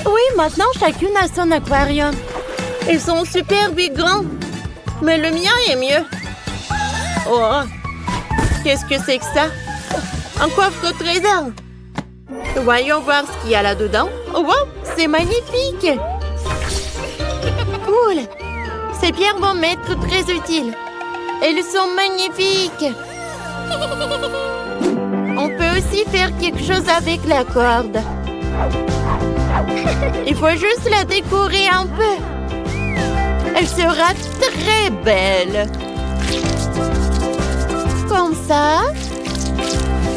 Oui, maintenant chacune a son aquarium. Ils sont super big grands. Mais le mien est mieux. Oh, qu'est-ce que c'est que ça? Un coffre au trésor. Voyons voir ce qu'il y a là-dedans. Oh, wow, c'est magnifique. Cool. Ces pierres vont m'être très utiles. Elles sont magnifiques. On peut aussi faire quelque chose avec la corde. Il faut juste la décorer un peu. Elle sera très belle. Comme ça.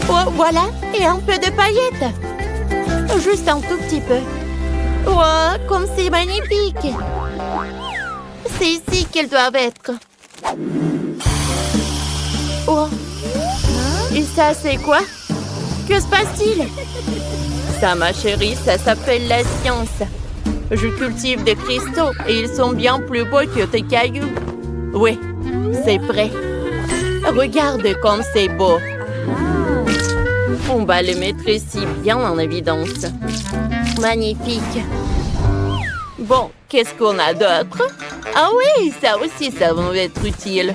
Oh, voilà. Et un peu de paillettes. Juste un tout petit peu. Oh, comme c'est magnifique. C'est ici qu'elles doivent être. Oh. Et ça, c'est quoi? Que se passe-t-il? Ça, ma chérie, ça s'appelle la science. Je cultive des cristaux et ils sont bien plus beaux que tes cailloux. Oui, c'est prêt. Regarde comme c'est beau. On va les mettre ici bien en évidence. Magnifique. Bon, qu'est-ce qu'on a d'autre? Ah oui, ça aussi, ça va être utile.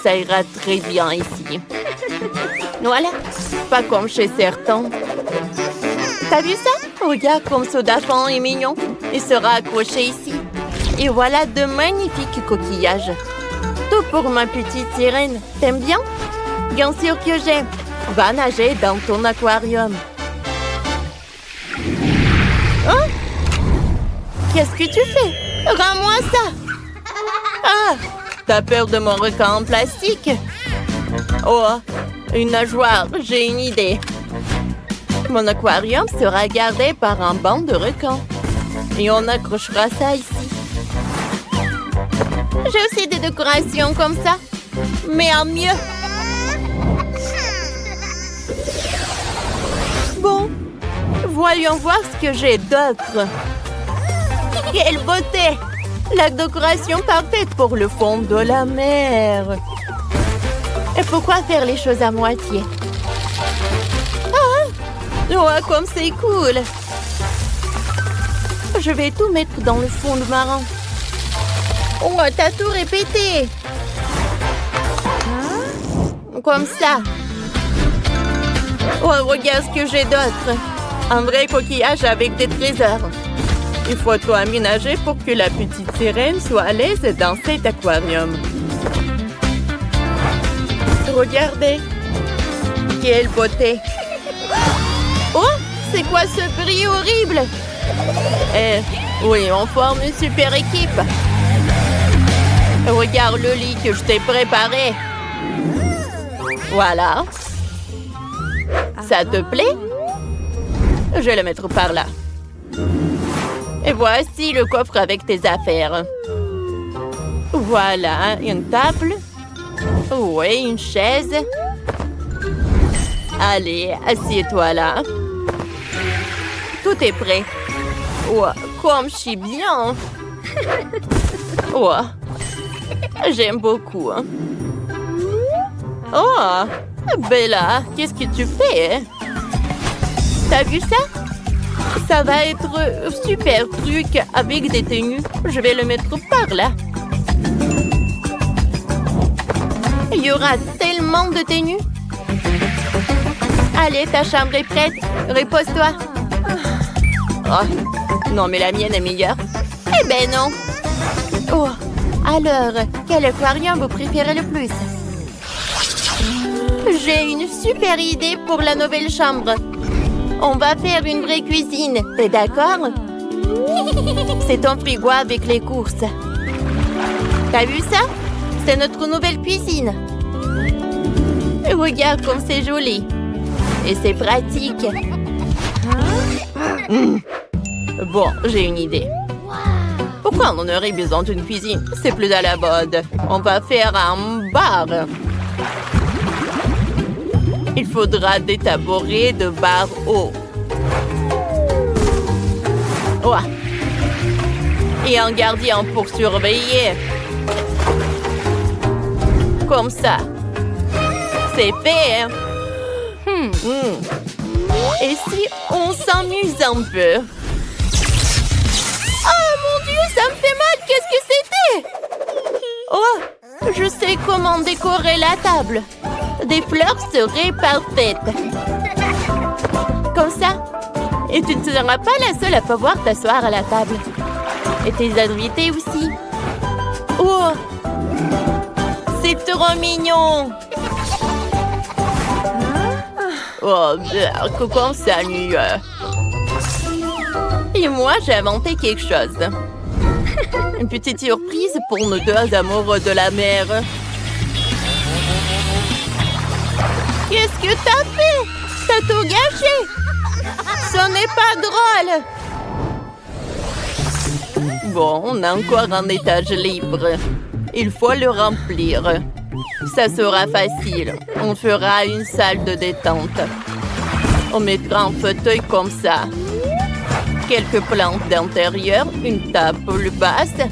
Ça ira très bien ici. Voilà, pas comme chez certains. T'as vu ça? Regarde comme ce dauphin est mignon. Il sera accroché ici. Et voilà de magnifiques coquillages. Tout pour ma petite sirène. T'aimes bien? Bien sûr que j'aime. Va nager dans ton aquarium. Hein? Qu'est-ce que tu fais? Rends-moi ça! Ah! T'as peur de mon requin en plastique? Oh, une nageoire, j'ai une idée. Mon aquarium sera gardé par un banc de requins. Et on accrochera ça ici. J'ai aussi des décorations comme ça, mais en mieux. Bon, voyons voir ce que j'ai d'autre. Quelle beauté! La décoration parfaite pour le fond de la mer. Et pourquoi faire les choses à moitié? Ah! Oh, comme c'est cool! Je vais tout mettre dans le fond de marin. Oh, t'as tout répété! Comme ça. Oh, regarde ce que j'ai d'autre. Un vrai coquillage avec des trésors. Il faut tout aménager pour que la petite sirène soit à l'aise dans cet aquarium. Regardez. Quelle beauté. Oh, c'est quoi ce bruit horrible? Oui, on forme une super équipe. Regarde le lit que je t'ai préparé. Voilà. Ça te plaît? Je vais le mettre par là. Et voici le coffre avec tes affaires. Voilà, une table. Oui, une chaise. Allez, assieds-toi là. Tout est prêt. Oh, comme je suis bien. Oh, j'aime beaucoup. Oh, Bella, qu'est-ce que tu fais? T'as vu ça? Ça va être super truc avec des tenues. Je vais le mettre par là. Il y aura tellement de tenues. Allez, ta chambre est prête. Repose-toi. Oh, non, mais la mienne est meilleure. Eh ben non. Oh, alors, quel aquarium vous préférez le plus? J'ai une super idée pour la nouvelle chambre. On va faire une vraie cuisine. T'es d'accord? C'est ton frigo avec les courses. T'as vu ça? C'est notre nouvelle cuisine. Regarde comme c'est joli. Et c'est pratique. Bon, j'ai une idée. Pourquoi on aurait besoin d'une cuisine? C'est plus à la mode. On va faire un bar. Il faudra des tabourets de bar haut. Ouais. Et un gardien pour surveiller. Comme ça. C'est fait, hein? Et si on s'amuse un peu? Ça me fait mal, qu'est-ce que c'était? Oh, je sais comment décorer la table. Des fleurs seraient parfaites. Comme ça. Et tu ne seras pas la seule à pouvoir t'asseoir à la table. Et tes invités aussi. Oh, c'est trop mignon. Oh, comment ça, nuit. Et moi, j'ai inventé quelque chose. Une petite surprise pour nos deux amoureux de la mer. Qu'est-ce que t'as fait? T'as tout gâché. Ce n'est pas drôle. Bon, on a encore un étage libre. Il faut le remplir. Ça sera facile. On fera une salle de détente. On mettra un fauteuil comme ça. Quelques plantes d'intérieur, une table basse.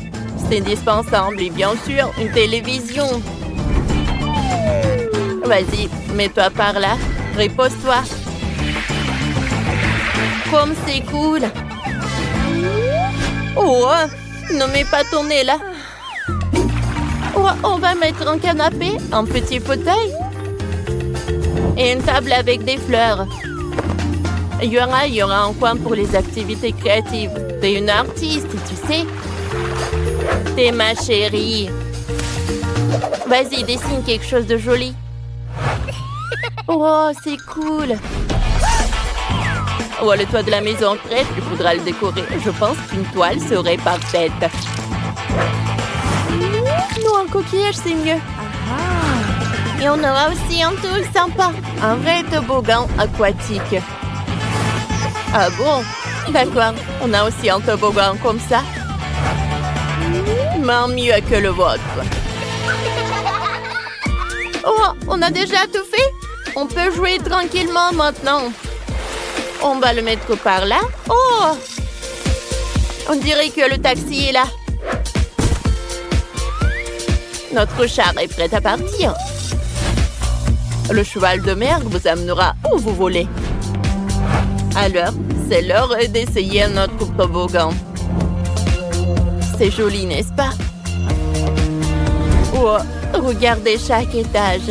C'est indispensable et bien sûr, une télévision. Vas-y, mets-toi par là. Repose-toi. Comme c'est cool. Oh, ne mets pas ton nez là. Oh, on va mettre un canapé, un petit fauteuil et une table avec des fleurs. Il y aura un coin pour les activités créatives. T'es une artiste, tu sais. T'es ma chérie. Vas-y, dessine quelque chose de joli. Oh, c'est cool. Oh, le toit de la maison est prêt, il faudra le décorer. Je pense qu'une toile serait parfaite. Non, un coquillage, c'est mieux. Et on aura aussi un tour sympa. Un vrai toboggan aquatique. Ah bon? D'accord. On a aussi un toboggan comme ça. Mais mieux que le vôtre. Oh, on a déjà tout fait? On peut jouer tranquillement maintenant. On va le mettre par là. Oh! On dirait que le taxi est là. Notre char est prêt à partir. Le cheval de mer vous amènera où vous voulez. Alors, c'est l'heure d'essayer notre toboggan. C'est joli, n'est-ce pas? Oh, regardez chaque étage.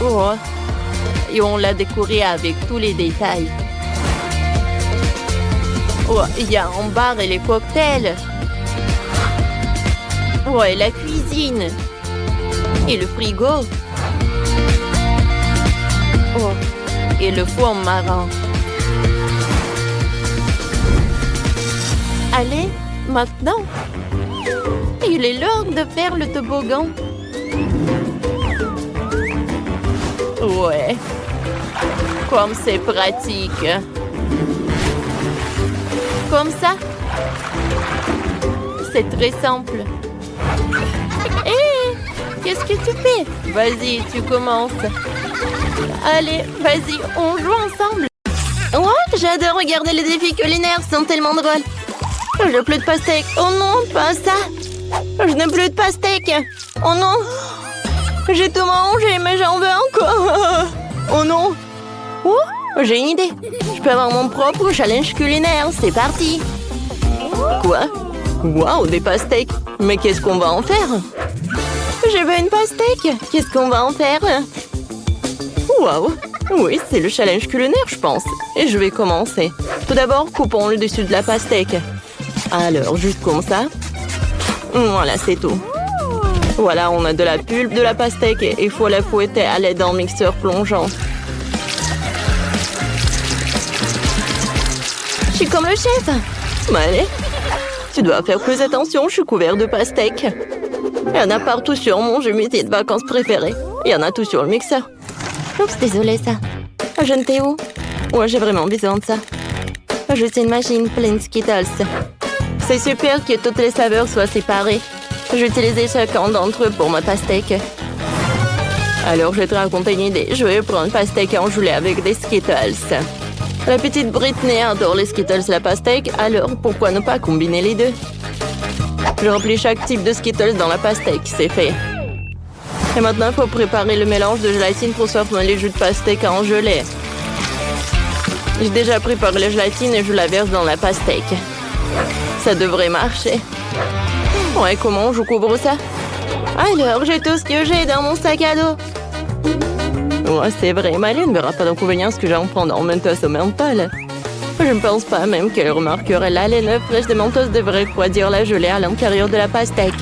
Oh, et on l'a décoré avec tous les détails. Oh, il y a un bar et les cocktails. Oh, et la cuisine. Et le frigo. Oh, et le four marin. Allez, maintenant. Il est l'heure de faire le toboggan. Ouais. Comme c'est pratique. Comme ça. C'est très simple. Hé! Qu'est-ce que tu fais? Vas-y, tu commences. Allez, vas-y, on joue ensemble. Oh, j'adore regarder les défis culinaires, ils sont tellement drôles. Je n'ai plus de pastèque. Oh non, pas ça. Je n'ai plus de pastèque. Oh non. J'ai tout mangé, mais j'en veux encore. Oh non. Oh, j'ai une idée. Je peux avoir mon propre challenge culinaire. C'est parti. Quoi? Waouh, des pastèques. Mais qu'est-ce qu'on va en faire? Je veux une pastèque. Qu'est-ce qu'on va en faire? Waouh. Oui, c'est le challenge culinaire, je pense. Et je vais commencer. Tout d'abord, coupons le dessus de la pastèque. Alors, juste comme ça. Voilà, c'est tout. Voilà, on a de la pulpe de la pastèque et il faut la fouetter à l'aide d'un mixeur plongeant. Je suis comme le chef. Allez, tu dois faire plus attention, je suis couvert de pastèques. Il y en a partout sur mon musée de vacances préféré. Il y en a tout sur le mixeur. Oups, désolé ça. Je ne t'ai où? Ouais, j'ai vraiment besoin de ça. Juste une machine pleine de Skittles. C'est super que toutes les saveurs soient séparées. J'utilisais chacun d'entre eux pour ma pastèque. Alors, je vais te raconter une idée. Je vais prendre une pastèque engelée avec des Skittles. La petite Britney adore les Skittles et la pastèque, alors pourquoi ne pas combiner les deux? Je remplis chaque type de Skittles dans la pastèque, c'est fait. Et maintenant, il faut préparer le mélange de gélatine pour softenir les jus de pastèque en gelée. J'ai déjà préparé la gélatine et je la verse dans la pastèque. Ça devrait marcher. Ouais, comment je couvre ça? Alors, j'ai tout ce que j'ai dans mon sac à dos. Ouais, c'est vrai, Maline ne verra pas d'inconvénient ce que j'en prends dans Mentos au menthol. Je ne pense pas même qu'elle remarquerait la laine fraîche de Mentos devrait refroidir la gelée à l'intérieur de la pastèque.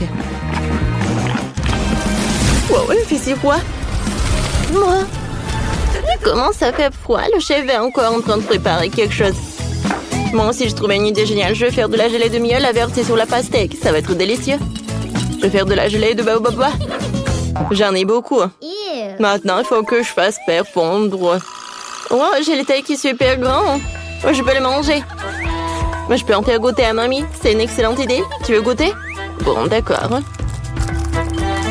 Wow, il fait si froid. Moi. Comment ça fait froid? Le chef est encore en train de préparer quelque chose. Moi aussi, je trouvais une idée géniale. Je vais faire de la gelée de miel avertie sur la pastèque. Ça va être délicieux. Je vais faire de la gelée de baobab. J'en ai beaucoup. Maintenant, il faut que je fasse faire fondre. Oh, j'ai le taille qui est super grand. Oh, je peux le manger. Mais je peux en faire goûter à mamie. C'est une excellente idée. Tu veux goûter? Bon, d'accord.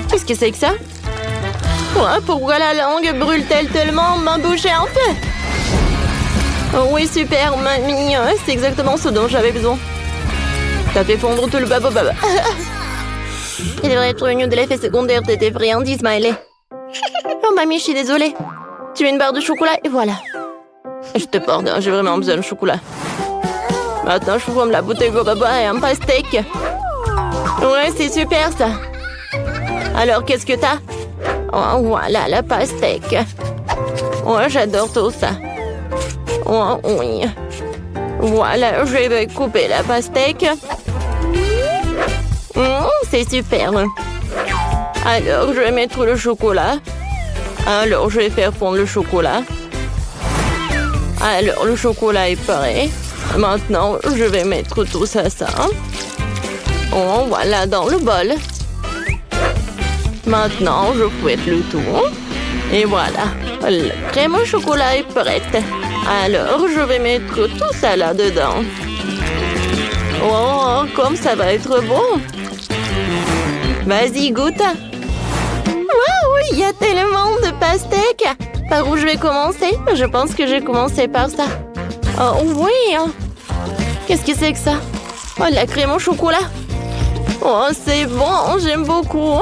Qu'est-ce que c'est que ça? Oh, pourquoi la langue brûle-t-elle tellement? Ma bouche est en feu. Oh, oui, super, mamie. C'est exactement ce dont j'avais besoin. T'as fait fondre tout le baobab. Il devrait être prévenu de l'effet secondaire de tes friandises, Smiley. Oh, mamie, je suis désolée. Tu veux une barre de chocolat et voilà. Je te pardonne, j'ai vraiment besoin de chocolat. Maintenant, je forme la bouteille de baobab et un pastèque. Ouais, c'est super, ça. Alors, qu'est-ce que t'as? Oh, voilà, la pastèque. Oh, j'adore tout ça. Oh, oui. Voilà, je vais couper la pastèque. C'est super. Alors, je vais mettre le chocolat. Alors, je vais faire fondre le chocolat. Alors, le chocolat est prêt. Maintenant, je vais mettre tout ça. Oh, voilà, dans le bol. Maintenant, je fouette le tout. Et voilà, la crème au chocolat est prête. Alors, je vais mettre tout ça là-dedans. Oh, comme ça va être bon. Vas-y, goûte. Waouh, il y a tellement de pastèques. Par où je vais commencer? Je pense que je vais commencer par ça. Oh oui. Qu'est-ce que c'est que ça? Oh, la crème au chocolat. Oh, c'est bon, j'aime beaucoup.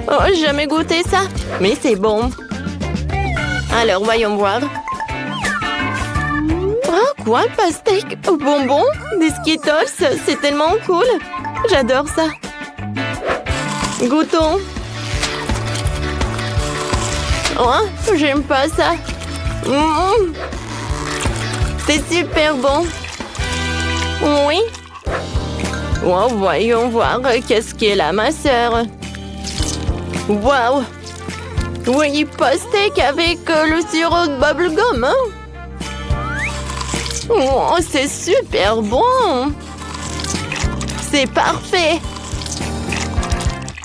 Oh, j'ai jamais goûté ça. Mais c'est bon. Alors, voyons voir. Oh, quoi, pastèque au bonbon? Des Skittles, c'est tellement cool. J'adore ça. Goûtons. Oh, j'aime pas ça. C'est super bon. Oui. Oh, voyons voir qu'est-ce qu'elle a, ma sœur. Waouh. Oui, pastèque avec le sirop de bubblegum. Hein? Oh, c'est super bon. C'est parfait.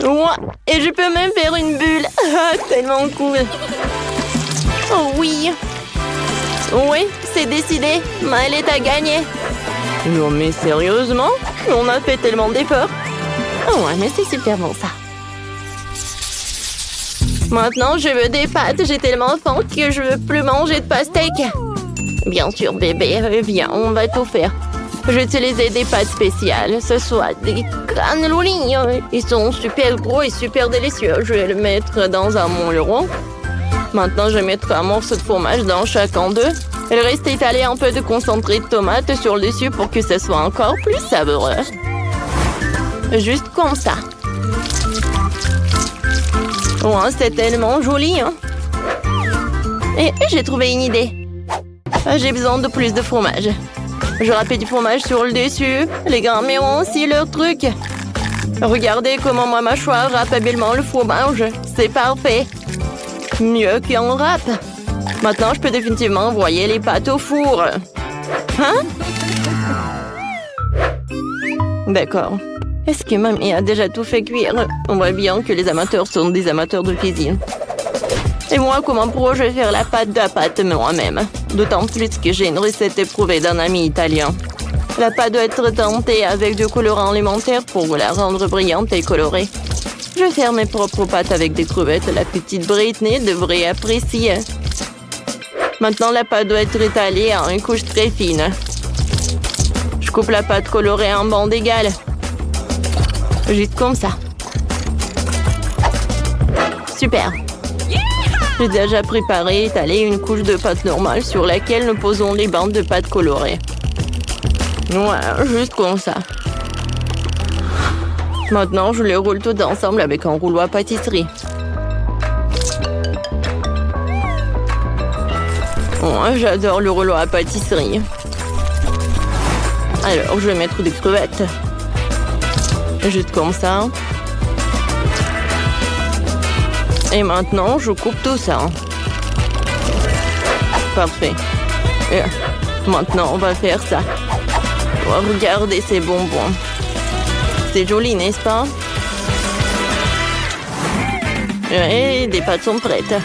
Ouais, et je peux même faire une bulle. Tellement cool. Oh oui. Oui, c'est décidé. Maëlle a gagné. Non mais sérieusement? On a fait tellement d'efforts. Oh ouais, mais c'est super bon ça. Maintenant, je veux des pâtes. J'ai tellement faim que je veux plus manger de pastèque. Bien sûr, bébé. Viens, on va tout faire. Je vais utiliser des pâtes spéciales. Ce soit des cannellonis. Ils sont super gros et super délicieux. Je vais le mettre dans un moule rond. Maintenant, je vais mettre un morceau de fromage dans chacun d'eux. Et le reste, étaler un peu de concentré de tomate sur le dessus pour que ce soit encore plus savoureux. Juste comme ça. Oh, c'est tellement joli, hein? Et j'ai trouvé une idée. J'ai besoin de plus de fromage. Je râpe du fromage sur le dessus. Les grands-mères ont aussi leur truc. Regardez comment ma mâchoire râpe habilement le fromage. C'est parfait. Mieux qu'un râpe. Maintenant, je peux définitivement envoyer les pâtes au four. Hein? D'accord. Est-ce que mamie a déjà tout fait cuire? On voit bien que les amateurs sont des amateurs de cuisine. Et moi, comment pourrais-je faire la pâte moi-même? D'autant plus que j'ai une recette éprouvée d'un ami italien. La pâte doit être teintée avec du colorant alimentaire pour la rendre brillante et colorée. Je vais faire mes propres pâtes avec des crevettes. La petite Britney devrait apprécier. Maintenant, la pâte doit être étalée en une couche très fine. Je coupe la pâte colorée en bandes égales. Juste comme ça. Super. J'ai déjà préparé et étalé une couche de pâte normale sur laquelle nous posons les bandes de pâte colorée. Ouais, juste comme ça. Maintenant, je les roule tout ensemble avec un rouleau à pâtisserie. Ouais, j'adore le rouleau à pâtisserie. Alors, je vais mettre des crevettes. Juste comme ça. Et maintenant, je coupe tout ça. Parfait. Et maintenant, on va faire ça. Oh, regardez ces bonbons. C'est joli, n'est-ce pas? Et des pâtes sont prêtes.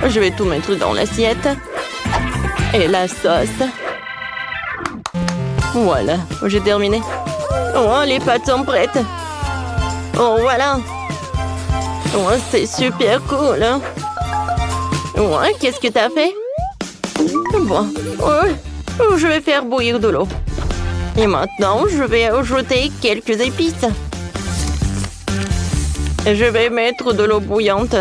Je vais tout mettre dans l'assiette. Et la sauce. Voilà, j'ai terminé. Oh, les pâtes sont prêtes. Oh, voilà. Oh, c'est super cool. Hein? Ouais, qu'est-ce que t'as fait? Bon, je vais faire bouillir de l'eau. Et maintenant, je vais ajouter quelques épices. Et je vais mettre de l'eau bouillante.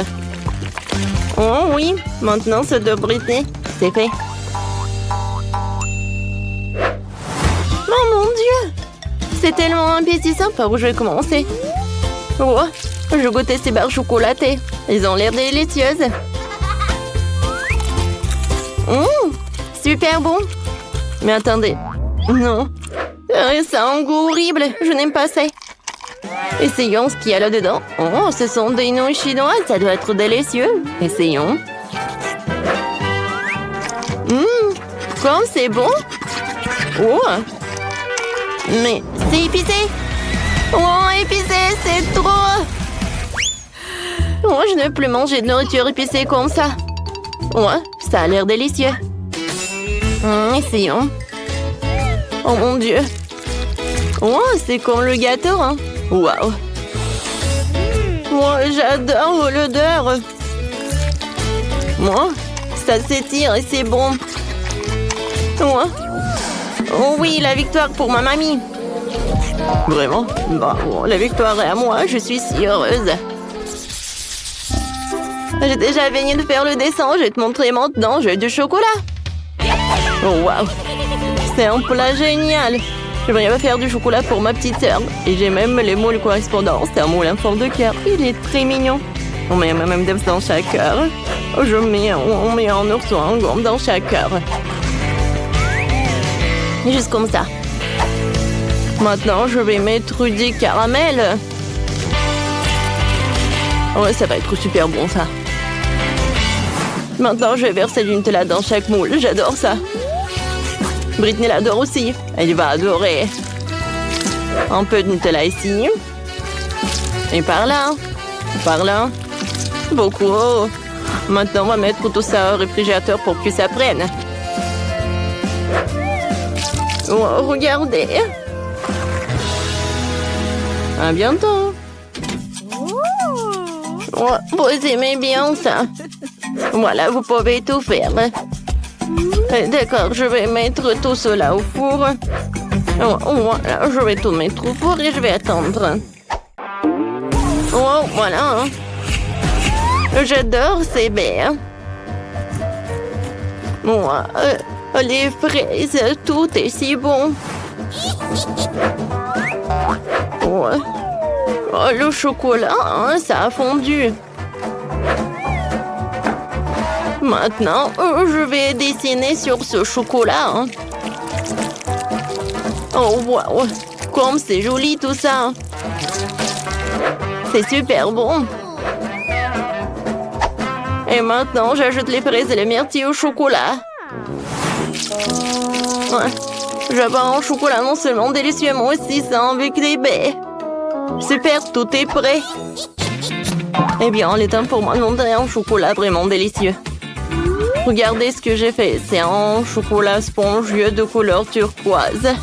Oh oui, maintenant ça devrait être. C'est fait. Oh mon Dieu! C'est tellement appétissant par où je vais commencer. Oh, je goûtais ces barres chocolatées. Elles ont l'air délicieuses. Super bon. Mais attendez. Non. Ça a un goût horrible. Je n'aime pas ça. Essayons ce qu'il y a là-dedans. Oh, ce sont des nouilles chinoises. Ça doit être délicieux. Essayons. Comme c'est bon. Oh. Mais c'est épicé. Oh, épicé, c'est trop. Oh, je ne veux plus manger de nourriture épicée comme ça. Ouais, ça a l'air délicieux. Essayons. Oh mon Dieu. Oh, c'est comme le gâteau, hein. Waouh. Oh, j'adore l'odeur. Moi, ça s'étire et c'est bon. Oh oui, la victoire pour ma mamie. Vraiment? Bah, bon, la victoire est à moi, je suis si heureuse. J'ai déjà fini de faire le dessin, je vais te montrer maintenant, j'ai du chocolat. Oh waouh, c'est un plat génial. J'aimerais faire du chocolat pour ma petite sœur. Et j'ai même les moules correspondants, c'est un moule en forme de cœur. Il est très mignon. On met même des dans chaque cœur. On met un ourson en gomme dans chaque cœur. Juste comme ça. Maintenant, je vais mettre du caramel. Ouais, ça va être super bon, ça. Maintenant, je vais verser du Nutella dans chaque moule. J'adore ça. Britney l'adore aussi. Elle va adorer. Un peu de Nutella ici. Et par là. Par là. Beaucoup. Maintenant, on va mettre tout ça au réfrigérateur pour que ça prenne. Oh, regardez. À bientôt. Oh, vous aimez bien ça. Voilà, vous pouvez tout faire. D'accord, je vais mettre tout cela au four. Voilà, je vais tout mettre au four et je vais attendre. Oh, voilà. J'adore ces baies. Moi, les fraises, tout est si bon. Ouais. Oh, le chocolat, hein, ça a fondu. Maintenant, je vais dessiner sur ce chocolat. Hein. Oh, wow. Comme c'est joli tout ça. C'est super bon. Et maintenant, j'ajoute les fraises et les myrtilles au chocolat. Ouais. J'avais un chocolat non seulement délicieux, mais aussi ça avec des baies. Super, tout est prêt. Eh bien, il est temps pour moi de montrer un chocolat vraiment délicieux. Regardez ce que j'ai fait. C'est un chocolat spongieux de couleur turquoise.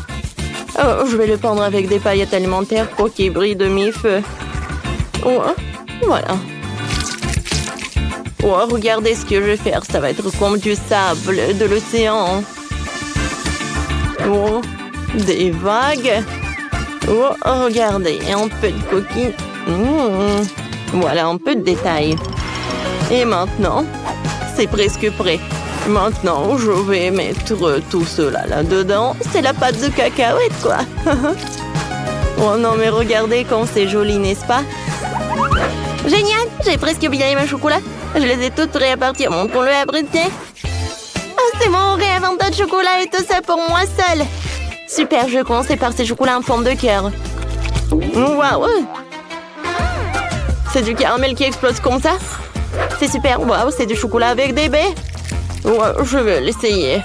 Oh, je vais le peindre avec des paillettes alimentaires pour qu'il brille de mi-feu. Oh, voilà. Oh, regardez ce que je vais faire. Ça va être comme du sable de l'océan. Oh, des vagues. Oh, regardez. Et un peu de coquille. Voilà, un peu de détails. Et maintenant, c'est presque prêt. Maintenant, je vais mettre tout cela là-dedans. C'est la pâte de cacahuète, quoi. Oh non, mais regardez comme c'est joli, n'est-ce pas? Génial! J'ai presque oublié mes chocolats. Je les ai toutes prêts à partir. Montrons-le à Britney. Oh, c'est mon rêve, un tas de chocolat et tout ça pour moi seule. Super, je commence par ces chocolats en forme de cœur. Waouh! C'est du caramel qui explose comme ça? C'est super, waouh, c'est du chocolat avec des baies. Wow, je vais l'essayer.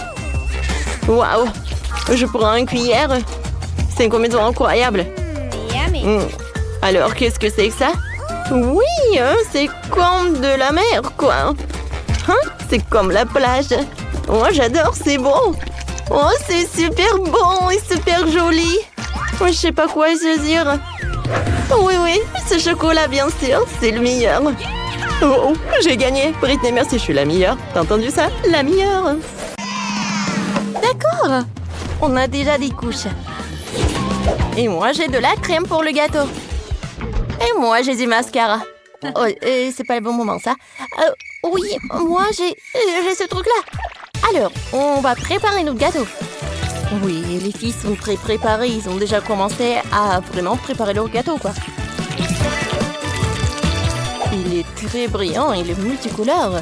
Waouh! Je prends une cuillère. C'est une combinaison incroyable. Alors, qu'est-ce que c'est que ça? Oui, c'est comme de la mer, quoi. Hein? C'est comme la plage. Oh, j'adore, c'est beau. Oh, c'est super bon et super joli. Oh, je sais pas quoi choisir. Oui, ce chocolat, bien sûr, c'est le meilleur. Oh, j'ai gagné. Britney, merci, je suis la meilleure. T'as entendu ça? La meilleure. D'accord. On a déjà des couches. Et moi, j'ai de la crème pour le gâteau. Et moi, j'ai du mascara. Oh, c'est pas le bon moment, ça. Oui, moi, j'ai ce truc-là. Alors, on va préparer notre gâteau. Oui, les filles sont très préparées. Ils ont déjà commencé à vraiment préparer leur gâteau, quoi. Il est très brillant, il est multicolore.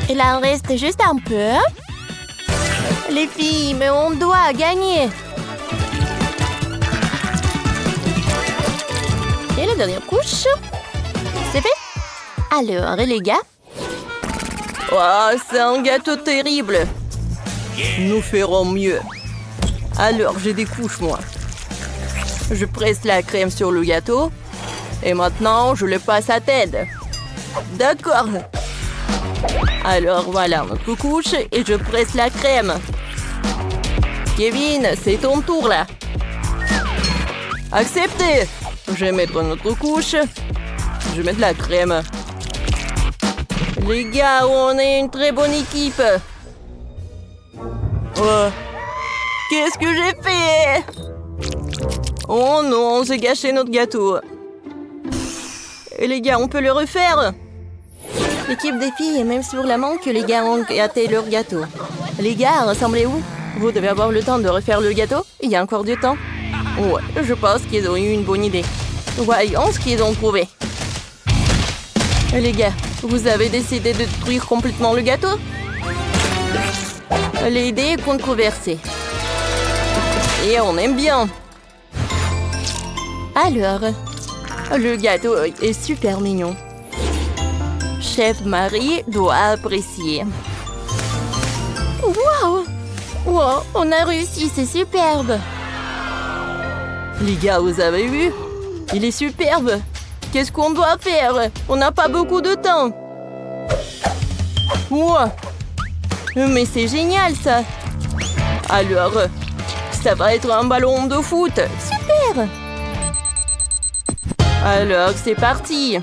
Il en reste juste un peu. Les filles, mais on doit gagner. Et la dernière couche. C'est fait. Alors, les gars. Oh, c'est un gâteau terrible. Nous ferons mieux. Alors, j'ai des couches, moi. Je presse la crème sur le gâteau. Et maintenant, je le passe à Ted. D'accord. Alors, voilà notre couche. Et je presse la crème. Kevin, c'est ton tour, là. Accepté. Je vais mettre notre couche. Je vais mettre la crème. Les gars, on est une très bonne équipe. Oh. Qu'est-ce que j'ai fait? Oh non, j'ai gâché notre gâteau. Et les gars, on peut le refaire? L'équipe des filles est même sur la main que les gars ont gâté leur gâteau. Les gars, rassemblez-vous. Vous devez avoir le temps de refaire le gâteau. Il y a encore du temps. Ouais, je pense qu'ils ont eu une bonne idée. Voyons ce qu'ils ont trouvé. Les gars, vous avez décidé de détruire complètement le gâteau? L'idée est controversée. Et on aime bien. Alors, le gâteau est super mignon. Chef Marie doit apprécier. Waouh! Wow, on a réussi, c'est superbe. Les gars, vous avez vu? Il est superbe. Qu'est-ce qu'on doit faire? On n'a pas beaucoup de temps. Wow. Mais c'est génial, ça. Alors, ça va être un ballon de foot. Super. Alors, c'est parti.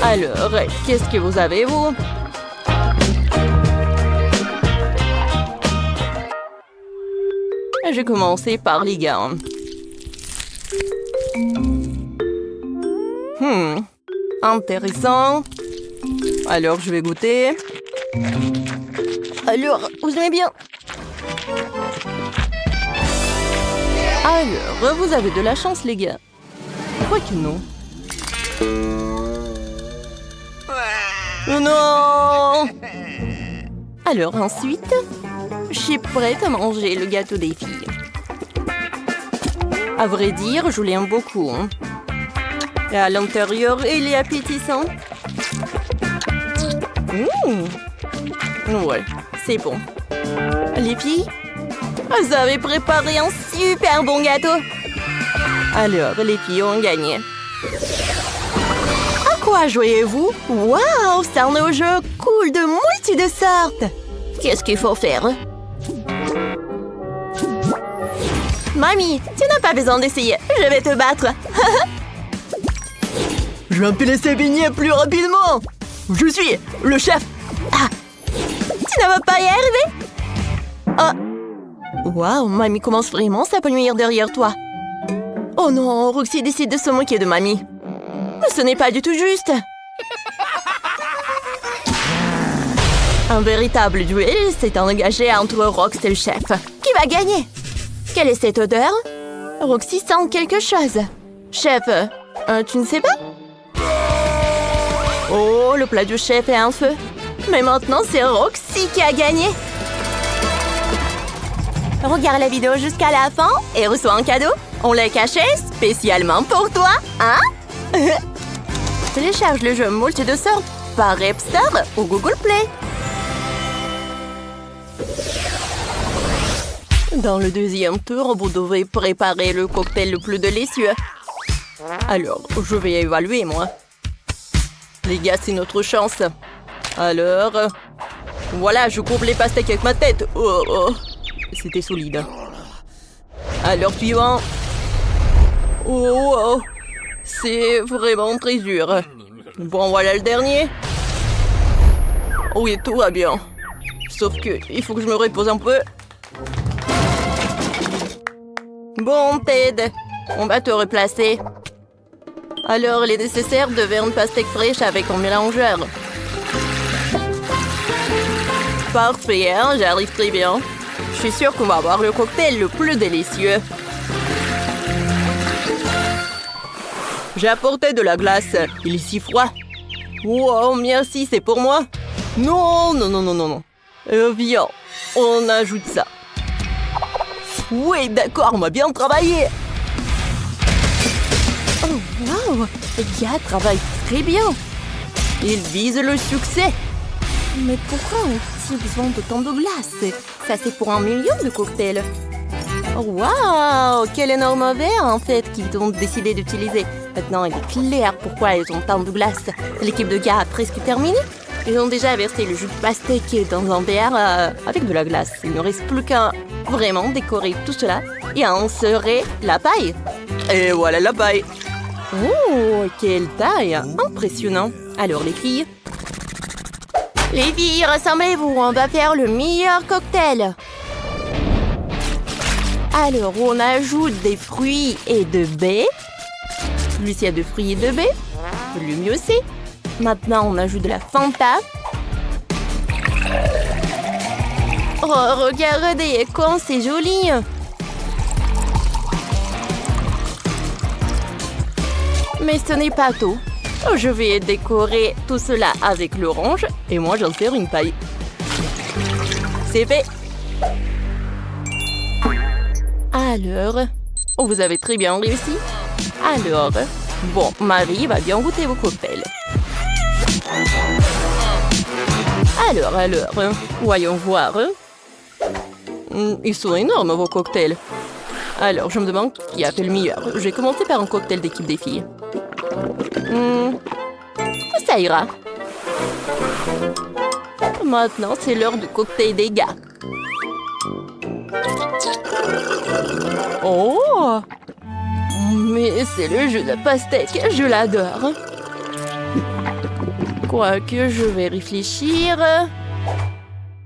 Alors, qu'est-ce que vous avez, vous? Je vais commencer par les gars. Intéressant. Alors, je vais goûter. Alors, vous aimez bien? Alors, vous avez de la chance, les gars. Quoi que non. Non! Alors, ensuite, je suis prête à manger le gâteau des filles. À vrai dire, je l'aime beaucoup. Et à l'intérieur, il est appétissant. Ouais, c'est bon. Les filles, vous avez préparé un super bon gâteau. Alors, les filles ont gagné. À quoi jouez-vous? Waouh, c'est un jeu cool de multi de sortes. Qu'est-ce qu'il faut faire? Mamie, tu n'as pas besoin d'essayer. Je vais te battre. Je vais me laisser baigner plus rapidement. Je suis le chef. Ah, tu ne vas pas y arriver? Oh. Waouh, Mamie commence vraiment à s'épanouir derrière toi. Oh non, Roxy décide de se moquer de Mamie. Ce n'est pas du tout juste. Un véritable duel s'est engagé entre Rox et le chef. Qui va gagner? Quelle est cette odeur? Roxy sent quelque chose. Chef, tu ne sais pas? Oh, le plat du chef est en feu. Mais maintenant, c'est Roxy qui a gagné. Regarde la vidéo jusqu'à la fin et reçois un cadeau. On l'a caché spécialement pour toi, hein? Télécharge le jeu Multi de sortes par App Store ou Google Play. Dans le deuxième tour, vous devez préparer le cocktail le plus délicieux. Alors, je vais évaluer, moi. Les gars, c'est notre chance. Alors... Voilà, je coupe les pastèques avec ma tête. Oh, oh. C'était solide. Alors, suivant. Oh, oh. C'est vraiment très dur. Bon, voilà le dernier. Oui, tout va bien. Sauf que, il faut que je me repose un peu. Bon, Ted, on va te replacer. Alors, il est nécessaire de faire une pastèque fraîche avec un mélangeur. Parfait, hein, j'arrive très bien. Je suis sûre qu'on va avoir le cocktail le plus délicieux. J'ai apporté de la glace. Il est si froid. Wow, merci, c'est pour moi. Non, non, non, non, non, non. Viens, on ajoute ça. Oui, d'accord, on m'a bien travaillé. Oh, wow, les gars travaillent très bien. Ils visent le succès. Mais pourquoi ont-ils besoin de tant de glace? Ça, c'est pour 1 million de cocktails. Oh, wow, quel énorme verre, en fait, qu'ils ont décidé d'utiliser. Maintenant, il est clair pourquoi ils ont tant de glace. L'équipe de gars a presque terminé. Ils ont déjà versé le jus de pastèque dans un verre avec de la glace. Il ne reste plus qu'à vraiment décorer tout cela et à insérer la paille. Et voilà la paille. Oh, quelle taille! Impressionnant. Alors, les filles? Les filles, rassemblez-vous, on va faire le meilleur cocktail. Alors, on ajoute des fruits et de baies. Plus il y a de fruits et de baies, le mieux c'est. Maintenant, on ajoute de la Fanta. Oh, regardez, comme c'est joli! Mais ce n'est pas tout. Je vais décorer tout cela avec l'orange et moi j'en fais une paille. C'est fait! Alors, vous avez très bien réussi. Alors, bon, Marie va bien goûter vos cocktails. Alors, voyons voir. Ils sont énormes, vos cocktails. Alors, je me demande qui a fait le meilleur. Je vais commencer par un cocktail d'équipe des filles. Ça ira. Maintenant, c'est l'heure du cocktail des gars. Oh! Mais c'est le jus de pastèque, je l'adore. Quoique, je vais réfléchir.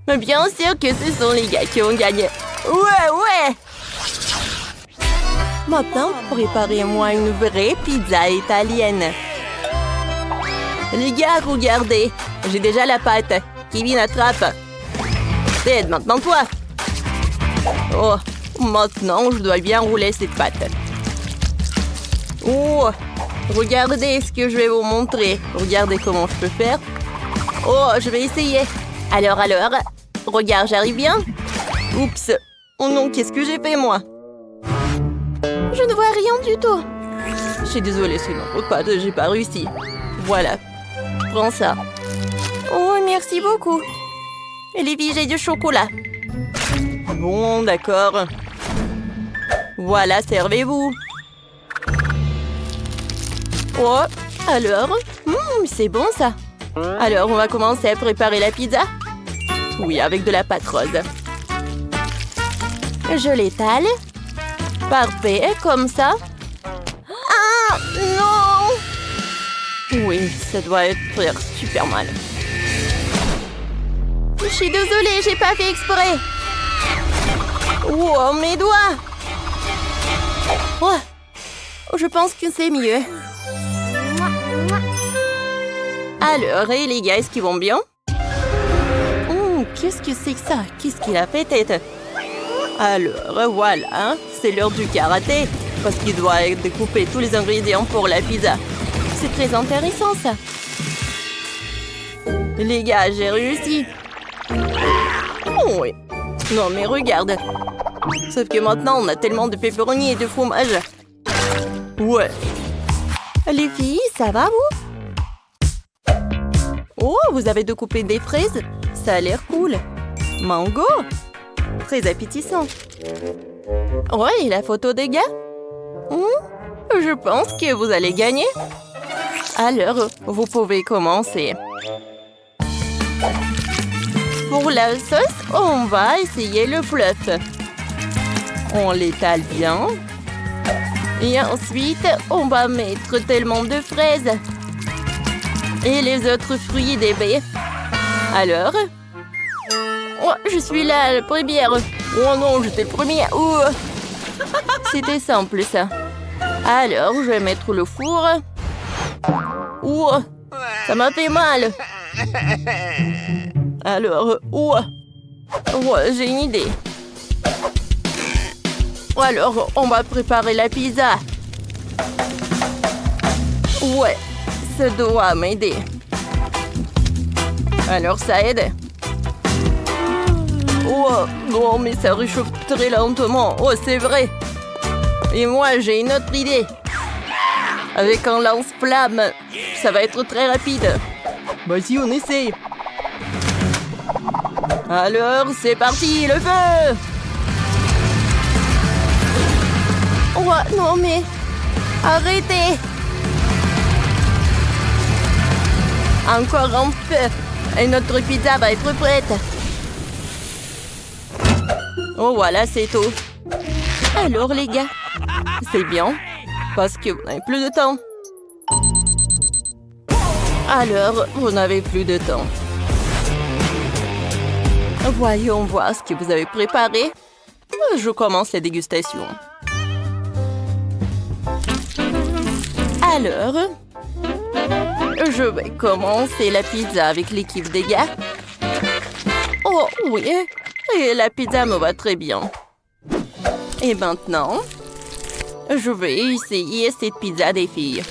Mais bien sûr que ce sont les gars qui ont gagné. Ouais! Maintenant, préparez-moi une vraie pizza italienne. Les gars, regardez. J'ai déjà la pâte. Kevin, attrape. Ted, maintenant toi. Oh, maintenant, je dois bien rouler cette pâte. Oh, regardez ce que je vais vous montrer. Regardez comment je peux faire. Oh, je vais essayer. Alors, regarde, j'arrive bien. Oups. Oh non, qu'est-ce que j'ai fait, moi? Je ne vois rien du tout. Je suis désolée, c'est notre pâte, j'ai pas réussi. Voilà. Prends ça. Oh, merci beaucoup. Et les filles, j'ai du chocolat. Bon, d'accord. Voilà, servez-vous. Oh, alors? C'est bon, ça. Alors, on va commencer à préparer la pizza. Oui, avec de la pâte rose. Je l'étale. Parfait, comme ça. Ah, non! Oui, ça doit faire super mal. Je suis désolée, j'ai pas fait exprès. Oh, mes doigts! Oh, je pense que c'est mieux. Alors, et les gars, est-ce qu'ils vont bien? Qu'est-ce que c'est que ça? Qu'est-ce qu'il a fait, tête? Alors, voilà. C'est l'heure du karaté. Parce qu'il doit découper tous les ingrédients pour la pizza. C'est très intéressant, ça. Les gars, j'ai réussi. Oh, oui. Non, mais regarde. Sauf que maintenant, on a tellement de pepperoni et de fromage. Ouais. Les filles, ça va, vous? Oh, vous avez découpé des fraises? Ça a l'air cool. Mango? Très appétissant. Ouais, et la photo des gars? Je pense que vous allez gagner. Alors, vous pouvez commencer. Pour la sauce, on va essayer le fluff. On l'étale bien. Et ensuite, on va mettre tellement de fraises. Et les autres fruits des baies. Alors? Oh, je suis là, la première. Oh non, j'étais première. C'était simple, ça. Alors, je vais mettre le four. Ça m'a fait mal. Alors, j'ai une idée. Alors, on va préparer la pizza. Ouais, ça doit m'aider. Alors, ça aide. Non, mais ça réchauffe très lentement. C'est vrai. Et moi, j'ai une autre idée. Avec un lance-flamme, ça va être très rapide. Vas-y, on essaye. Alors, c'est parti, le feu! Non, mais... Arrêtez! Encore un peu. Et notre pizza va être prête. Voilà, c'est tout. Alors, les gars, c'est bien. Parce que vous n'avez plus de temps. Alors, vous n'avez plus de temps. Voyons voir ce que vous avez préparé. Je commence la dégustation. Alors, je vais commencer la pizza avec l'équipe des gars. Oh oui, et la pizza me va très bien. Et maintenant, je vais essayer cette pizza des filles.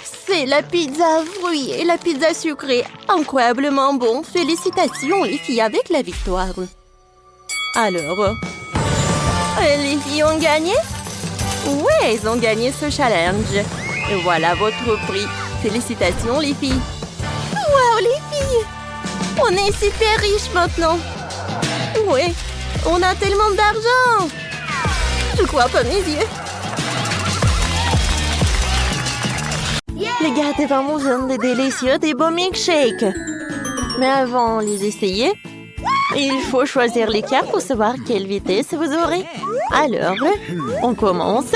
C'est la pizza fruits et la pizza sucrée. Incroyablement bon. Félicitations les filles avec la victoire. Alors, les filles ont gagné? Oui, elles ont gagné ce challenge. Et voilà votre prix. Félicitations les filles. Wow, les filles! On est super riches maintenant. Oui, on a tellement d'argent. Je crois pas mes yeux. Les gars, devant moi, j'en ai des délicieux, des beaux milkshakes. Mais avant de les essayer, il faut choisir les cartes pour savoir quelle vitesse vous aurez. Alors, on commence.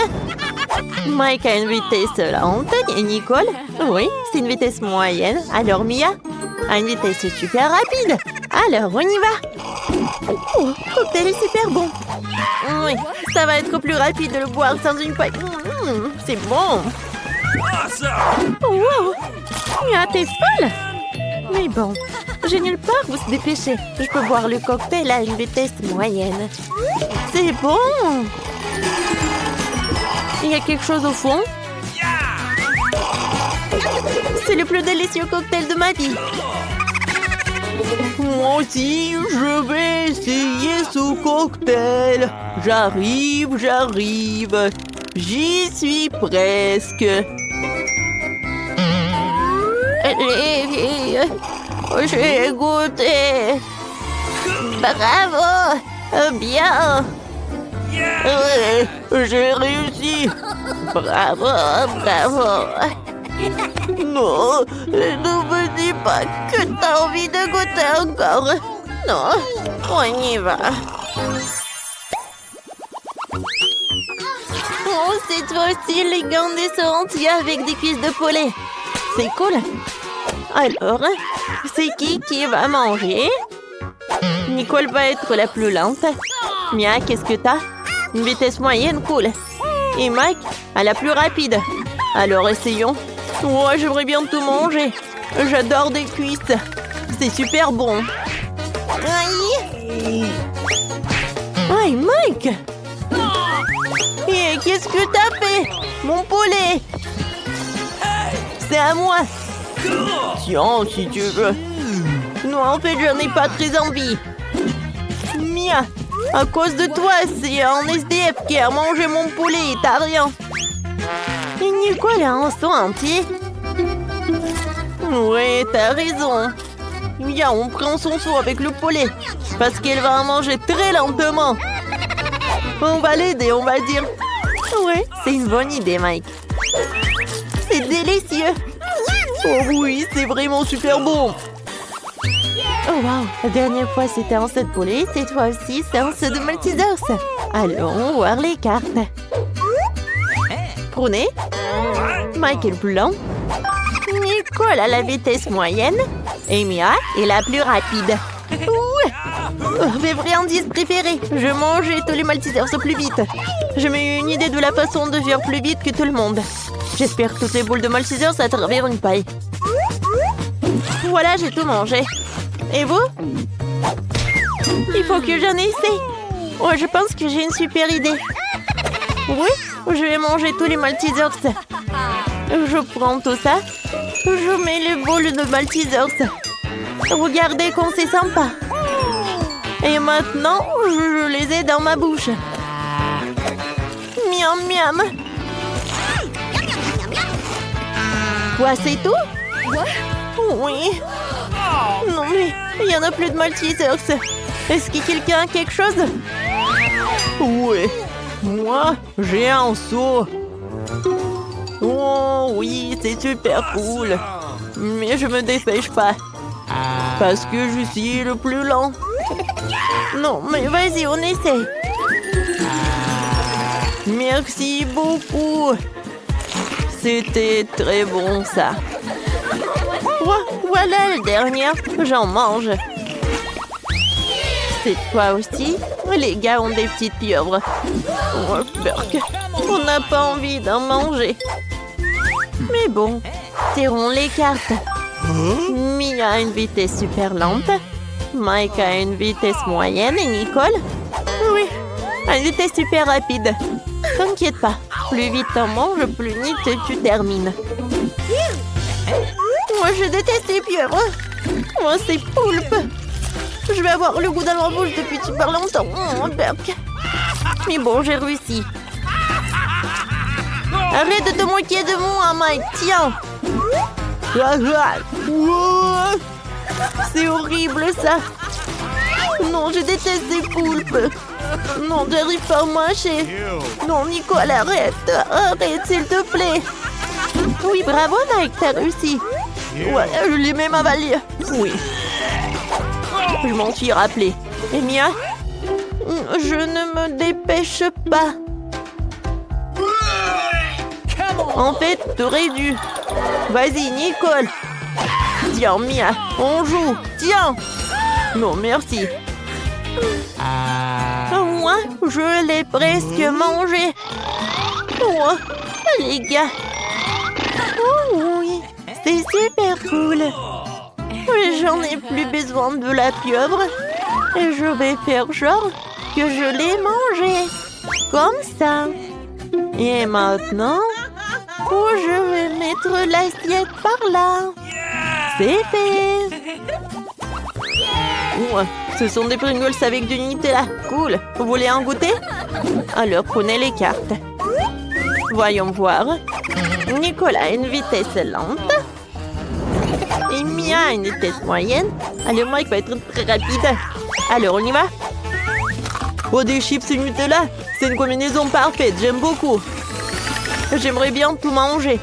Mike a une vitesse lente et Nicole, oui, c'est une vitesse moyenne. Alors Mia a une vitesse super rapide. Alors, on y va. Cocktail est super bon. Oui, ça va être plus rapide de le boire sans une poêle. C'est bon. Wow, Mia, t'es folle. Mais bon, j'ai nulle part où se dépêcher. Je peux boire le cocktail à une vitesse moyenne. C'est bon. Il y a quelque chose au fond. C'est le plus délicieux cocktail de ma vie. Moi aussi, je vais essayer ce cocktail. J'arrive. J'y suis presque. Les filles, j'ai goûté. Bravo. Bien. J'ai réussi. Bravo. Non, ne me dis pas que t'as envie de goûter encore. Non, on y va. Cette fois-ci, les gants sont entiers avec des cuisses de poulet. C'est cool. Alors, c'est qui va manger? Nicole va être la plus lente. Mia, qu'est-ce que t'as? Une vitesse moyenne, cool. Et Mike a la plus rapide. Alors, essayons. J'aimerais bien tout manger. J'adore des cuisses. C'est super bon. Aïe! Aïe, Mike! Et qu'est-ce que t'as fait? Mon poulet! C'est à moi! Tiens, si tu veux. Non, en fait, j'en ai pas très envie. Mia, à cause de toi, c'est un SDF qui a mangé mon poulet et t'as rien. Et Nicole a un seau entier. Ouais, t'as raison. Mia, on prend son seau avec le poulet. Parce qu'elle va en manger très lentement. On va l'aider, on va dire. Ouais, c'est une bonne idée, Mike. C'est délicieux. Oh oui, c'est vraiment super bon. Oh wow, la dernière fois c'était un seau de poulet, cette fois aussi c'est un seau de Maltesers. Allons voir les cartes. Prenez. Mike est le plus lent. Nicole a la vitesse moyenne. Et Mia est la plus rapide. Mes friandises préférées. Je mangeais tous les Maltesers au plus vite. J'ai eu une idée de la façon de faire plus vite que tout le monde. J'espère toutes les boules de Maltesers à travers une paille. Voilà, j'ai tout mangé. Et vous? Il faut que j'en essaie. Ouais, je pense que j'ai une super idée. Oui, je vais manger tous les Maltesers. Je prends tout ça. Je mets les boules de Maltesers. Regardez comme c'est sympa. Et maintenant, je les ai dans ma bouche. Miam, miam. Quoi, c'est tout? Oui. Non, mais il n'y en a plus de Maltesers. Est-ce que quelqu'un a quelque chose? Oui. Moi, j'ai un seau. Oh oui, c'est super cool. Mais je me dépêche pas. Parce que je suis le plus lent. Non, mais vas-y, on essaie. Merci beaucoup. C'était très bon, ça. Voilà le dernier. J'en mange. Cette fois aussi, les gars ont des petites pieuvres. Oh, Burk. On n'a pas envie d'en manger. Mais bon, tirons les cartes. Mia a une vitesse super lente. Mike a une vitesse moyenne et Nicole, oui, a une vitesse super rapide. T'inquiète pas, plus vite t'en manges, plus vite tu termines. Moi je déteste les pieuvres. Moi c'est poulpe. Je vais avoir le goût dans ma bouche depuis super longtemps. Burk. Mais bon, j'ai réussi. Arrête de te moquer de moi, Mike. Tiens. C'est horrible, ça. Non, je déteste ces poulpes. Non, j'arrive pas à mâcher. Non, Nicole, arrête. Arrête, s'il te plaît. Oui, bravo, Mike, t'as réussi. Ouais, je l'ai même avalé. Oui. Je m'en suis rappelé. Et Mia? Je ne me dépêche pas. En fait, t'aurais dû. Vas-y, Nicole. Tiens, Mia, on joue. Tiens. Non, merci. Moi, je l'ai presque mangé. Oh, les gars. Oh oui, c'est super cool. J'en ai plus besoin de la pieuvre. Et je vais faire genre que je l'ai mangé. Comme ça. Et maintenant, je vais mettre l'assiette par là. C'est fait. Ouais, ce sont des Pringles avec du Nutella. Cool. Vous voulez en goûter? Alors, prenez les cartes. Voyons voir. Nicolas a une vitesse lente. Et Mia a une vitesse moyenne. Alors, Mike va être très rapide. Alors, on y va? Oh, des chips et Nutella. C'est une combinaison parfaite. J'aime beaucoup. J'aimerais bien tout manger.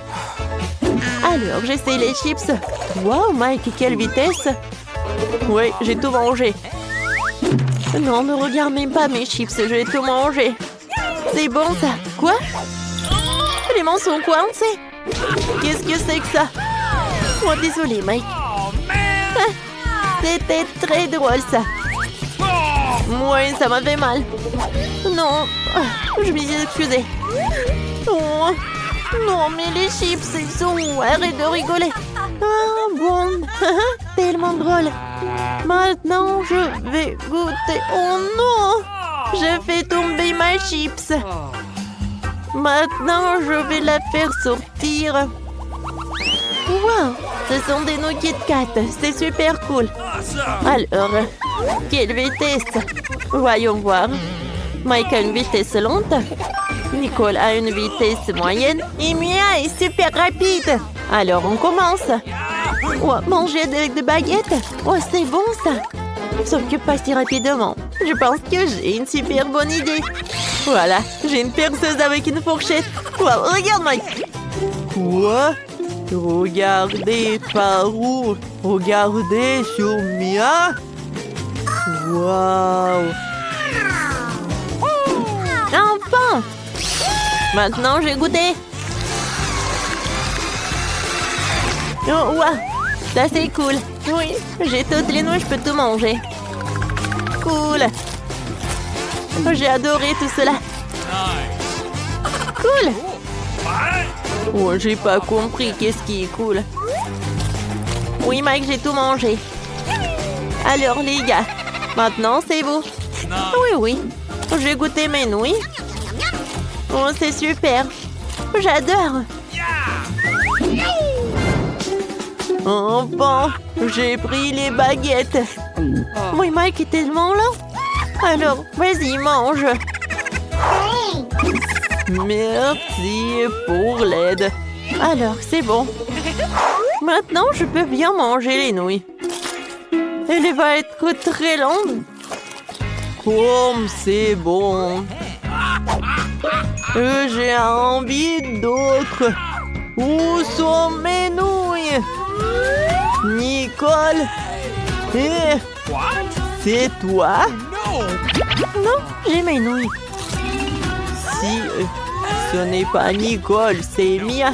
Alors, j'essaie les chips. Wow, Mike, quelle vitesse! Oui, j'ai tout mangé. Non, ne regarde même pas mes chips, j'ai tout mangé. C'est bon, ça. Quoi? Les mains sont coincées. Qu'est-ce que c'est que ça? Oh, désolé, Mike. C'était très drôle, ça. Ouais, ça m'a fait mal. Non, je m'y suis excusée. Oh, non, mais les chips, ils sont... Arrête de rigoler. Ah, bon. Tellement drôle. Maintenant, je vais goûter. Oh non! J'ai fait tomber ma chips. Maintenant, je vais la faire sortir. Wow! Ce sont des nouilles Kit Kat. C'est super cool. Alors, quelle vitesse? Voyons voir. Mike a une vitesse lente. Nicole a une vitesse moyenne. Et Mia est super rapide. Alors, on commence. Oh, manger avec des baguettes. Oh, c'est bon ça. Sauf que pas si rapidement. Je pense que j'ai une super bonne idée. Voilà, j'ai une perceuse avec une fourchette. Wow, regarde Mike. Quoi? Regardez par où? Regardez sur Mia. Wow. Enfin. Maintenant, j'ai goûté. Oh, wow. Ça, c'est cool. Oui, j'ai toutes les nouilles, je peux tout manger. Cool. J'ai adoré tout cela. Cool. Oh, j'ai pas compris qu'est-ce qui est cool. Oui, Mike, j'ai tout mangé. Alors, les gars, maintenant, c'est vous. Oui, oui. J'ai goûté mes nouilles. Oh, c'est super. J'adore. Enfin, j'ai pris les baguettes. Oui, Mike est tellement lent. Alors, vas-y, mange. Merci pour l'aide. Alors, c'est bon. Maintenant, je peux bien manger les nouilles. Elle va être très longue. Comme c'est bon. J'ai envie d'autres. Où sont mes nouilles? Nicole? C'est toi? Non, j'ai mes nouilles. Si ce n'est pas Nicole, c'est Mia.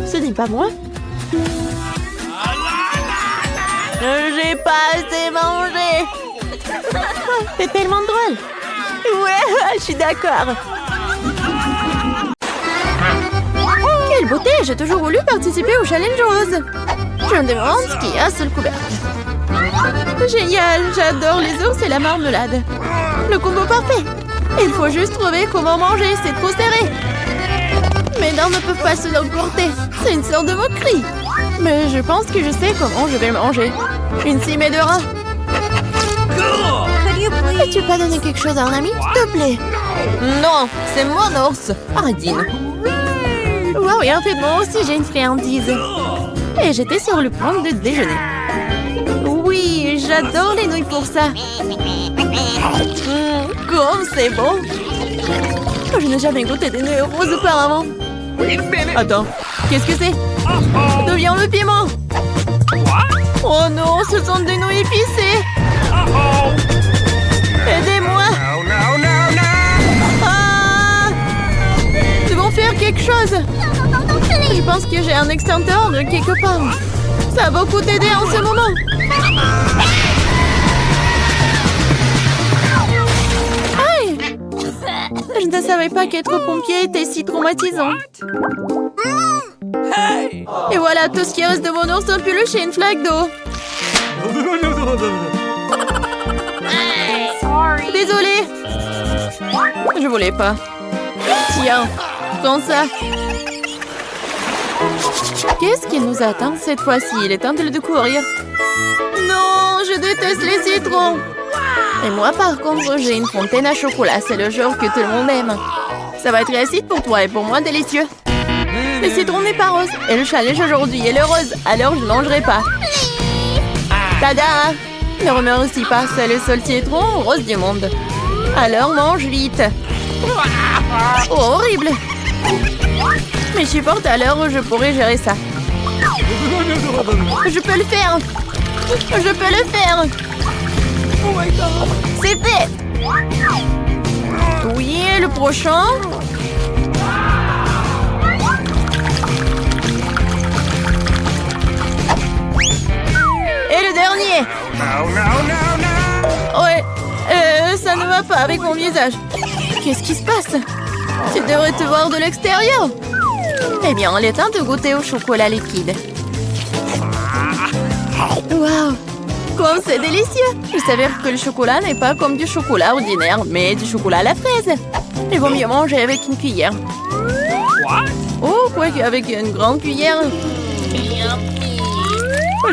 Ce n'est pas moi. J'ai pas assez mangé. C'est tellement drôle. Ouais, je suis d'accord. Quelle beauté! J'ai toujours voulu participer au challenge rose. Je me demande ce qu'il y a sous le couvercle. Génial! J'adore les ours et la marmelade. Le combo parfait. Il faut juste trouver comment manger, c'est trop serré. Mes dents ne peuvent pas se l'emporter. C'est une sorte de moquerie. Mais je pense que je sais comment je vais le manger. Une cimée de rat. Peux-tu pas donner quelque chose à un ami, s'il te plaît? Non, c'est mon ours. Ardine. Wow, et en fait, moi aussi, j'ai une friandise. Et j'étais sur le point de déjeuner. Oui, j'adore les nouilles pour ça. Comme c'est bon. Je n'ai jamais goûté des nouilles roses auparavant. Attends, qu'est-ce que c'est? D'où vient le piment? Oh non, ce sont des nouilles épicées. Aidez-moi. Ah! Nous devons faire quelque chose. Je pense que j'ai un extincteur quelque part. Ça va beaucoup t'aider en ce moment. Aïe! Je ne savais pas qu'être pompier était si traumatisant. Et voilà, tout ce qui reste de mon ours en peluche et une flaque d'eau. Désolée. Je voulais pas. Tiens, prends ça. Qu'est-ce qui nous attend cette fois-ci? Il est temps de courir. Non, je déteste les citrons. Et moi, par contre, j'ai une fontaine à chocolat. C'est le genre que tout le monde aime. Ça va être acide pour toi et pour moi, délicieux. Le citron n'est pas rose. Et le challenge aujourd'hui est le rose. Alors, je ne mangerai pas. Tada! Ne remercie pas. C'est le seul citron rose du monde. Alors, mange vite. Oh, horrible! Mais je suis forte, alors je pourrais gérer ça. Je peux le faire. Je peux le faire. C'est fait. Oui, le prochain. Et le dernier. Ouais, ça ne va pas avec mon visage. Qu'est-ce qui se passe? Tu devrais te voir de l'extérieur. Eh bien, il est temps de goûter au chocolat liquide. Waouh! Comme c'est délicieux! Il s'avère que le chocolat n'est pas comme du chocolat ordinaire, mais du chocolat à la fraise. Il vaut mieux manger avec une cuillère. Oh, quoi qu'avec une grande cuillère.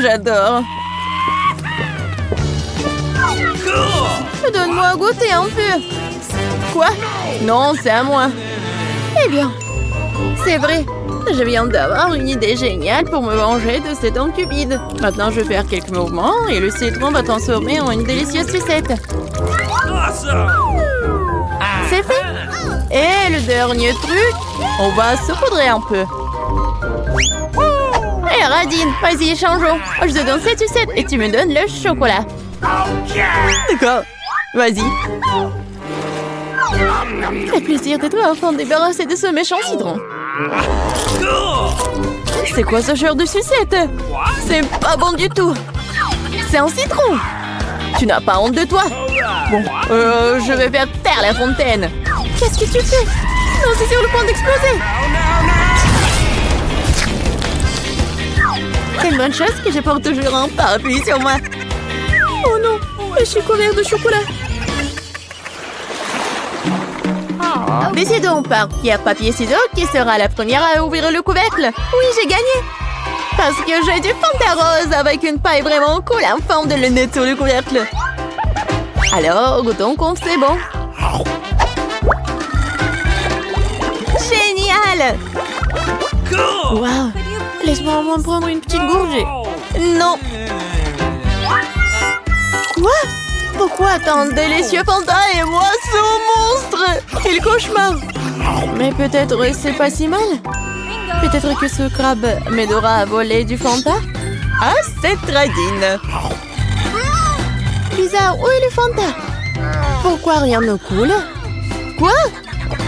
J'adore. Donne-moi à goûter un peu. Quoi? Non, c'est à moi. Eh bien, c'est vrai. Je viens d'avoir une idée géniale pour me venger de cet encubide. Maintenant, je vais faire quelques mouvements et le citron va transformer en une délicieuse sucette. C'est fait. Et le dernier truc, on va saupoudrer un peu. Hé, Radine, vas-y, changeons. Je te donne cette sucette et tu me donnes le chocolat. D'accord, vas-y. Quel plaisir de toi enfin débarrasser de ce méchant citron. C'est quoi ce genre de sucette? C'est pas bon du tout. C'est un citron. Tu n'as pas honte de toi? Bon, je vais faire taire la fontaine. Qu'est-ce que tu fais? Non, c'est sur le point d'exploser. C'est une bonne chose que je porte toujours un parapluie sur moi. Oh non, je suis couvert de chocolat. Décidons par pierre, papier, ciseaux qui sera la première à ouvrir le couvercle. Oui, j'ai gagné. Parce que j'ai du Fanta rose avec une paille vraiment cool en forme de lunette sur le couvercle. Alors, goûtons comme c'est bon. Génial! Waouh! Laisse-moi au moins prendre une petite gorgée. Non! Quoi? Pourquoi tant de délicieux Fanta et moi ce monstre? Quel cauchemar! Mais peut-être c'est pas si mal. Peut-être que ce crabe m'aidera à voler du Fanta? Ah, c'est Radine! Bizarre, où est le Fanta? Pourquoi rien ne coule? Quoi?